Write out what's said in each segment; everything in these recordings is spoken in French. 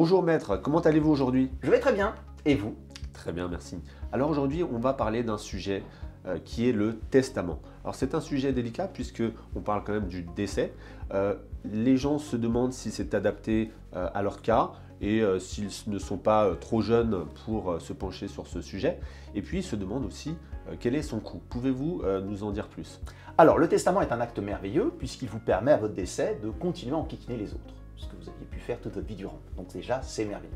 Bonjour maître, comment allez-vous aujourd'hui? Je vais très bien. Et vous? Très bien, merci. Alors aujourd'hui, on va parler d'un sujet qui est le testament. Alors c'est un sujet délicat puisque on parle quand même du décès. Les gens se demandent si c'est adapté à leur cas et s'ils ne sont pas trop jeunes pour se pencher sur ce sujet. Et puis ils se demandent aussi quel est son coût. Pouvez-vous nous en dire plus? Alors, le testament est un acte merveilleux puisqu'il vous permet à votre décès de continuer à enquiquiner les autres, ce que vous aviez pu faire toute votre vie durant. Donc déjà, c'est merveilleux.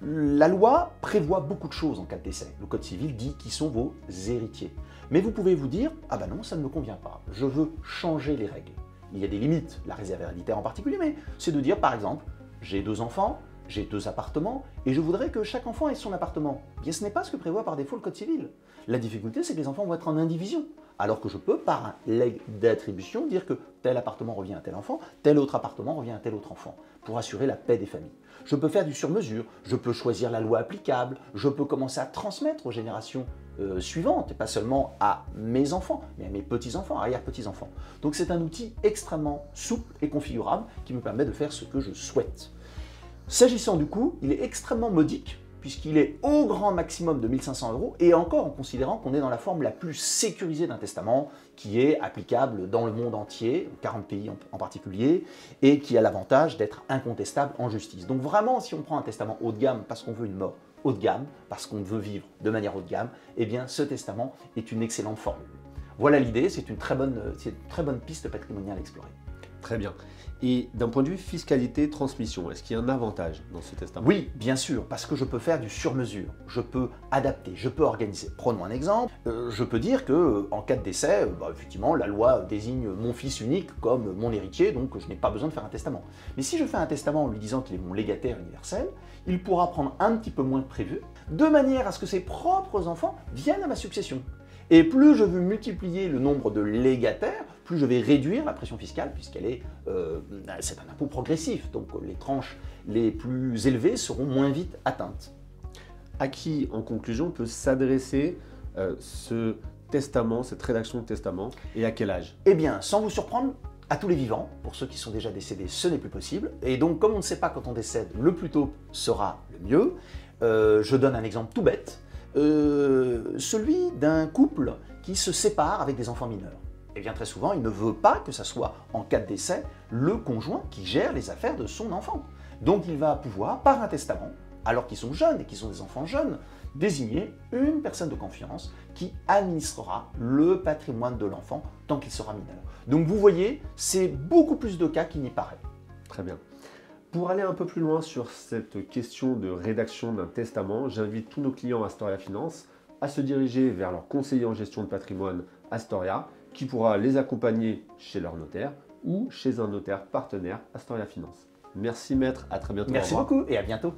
La loi prévoit beaucoup de choses en cas de décès. Le Code civil dit qui sont vos héritiers. Mais vous pouvez vous dire, ah ben non, ça ne me convient pas, je veux changer les règles. Il y a des limites, la réserve héréditaire en particulier, mais c'est de dire par exemple, j'ai 2 enfants, j'ai 2 appartements, et je voudrais que chaque enfant ait son appartement. Bien, ce n'est pas ce que prévoit par défaut le Code civil. La difficulté, c'est que les enfants vont être en indivision, alors que je peux, par un legs d'attribution, dire que tel appartement revient à tel enfant, tel autre appartement revient à tel autre enfant, pour assurer la paix des familles. Je peux faire du sur-mesure, je peux choisir la loi applicable, je peux commencer à transmettre aux générations suivantes, et pas seulement à mes enfants, mais à mes petits-enfants, arrière-petits-enfants. Donc c'est un outil extrêmement souple et configurable qui me permet de faire ce que je souhaite. S'agissant du coût, il est extrêmement modique, puisqu'il est au grand maximum de 1 500 € et encore en considérant qu'on est dans la forme la plus sécurisée d'un testament, qui est applicable dans le monde entier, 40 pays en particulier, et qui a l'avantage d'être incontestable en justice. Donc vraiment, si on prend un testament haut de gamme parce qu'on veut une mort haut de gamme, parce qu'on veut vivre de manière haut de gamme, eh bien ce testament est une excellente formule. Voilà l'idée, c'est une très bonne piste patrimoniale à explorer. Très bien. Et d'un point de vue fiscalité, transmission, est-ce qu'il y a un avantage dans ce testament? Oui, bien sûr, parce que je peux faire du sur-mesure, je peux adapter, je peux organiser. Prenons un exemple, je peux dire qu'en cas de décès, effectivement, la loi désigne mon fils unique comme mon héritier, donc je n'ai pas besoin de faire un testament. Mais si je fais un testament en lui disant qu'il est mon légataire universel, il pourra prendre un petit peu moins que prévu, de manière à ce que ses propres enfants viennent à ma succession. Et plus je veux multiplier le nombre de légataires, plus je vais réduire la pression fiscale, puisqu'elle est, c'est un impôt progressif, donc les tranches les plus élevées seront moins vite atteintes. À qui, en conclusion, peut s'adresser ce testament, cette rédaction de testament, et à quel âge? Eh bien, sans vous surprendre, à tous les vivants. Pour ceux qui sont déjà décédés, ce n'est plus possible. Et donc, comme on ne sait pas quand on décède, le plus tôt sera le mieux. Je donne un exemple tout bête. Celui d'un couple qui se sépare avec des enfants mineurs. Et bien très souvent, il ne veut pas que ça soit, en cas de décès, le conjoint qui gère les affaires de son enfant. Donc il va pouvoir, par un testament, alors qu'ils sont jeunes et qu'ils sont des enfants jeunes, désigner une personne de confiance qui administrera le patrimoine de l'enfant tant qu'il sera mineur. Donc vous voyez, c'est beaucoup plus de cas qu'il n'y paraît. Très bien. Pour aller un peu plus loin sur cette question de rédaction d'un testament, j'invite tous nos clients Astoria Finance à se diriger vers leur conseiller en gestion de patrimoine Astoria, qui pourra les accompagner chez leur notaire ou chez un notaire partenaire Astoria Finance. Merci maître, à très bientôt. Merci beaucoup et à bientôt.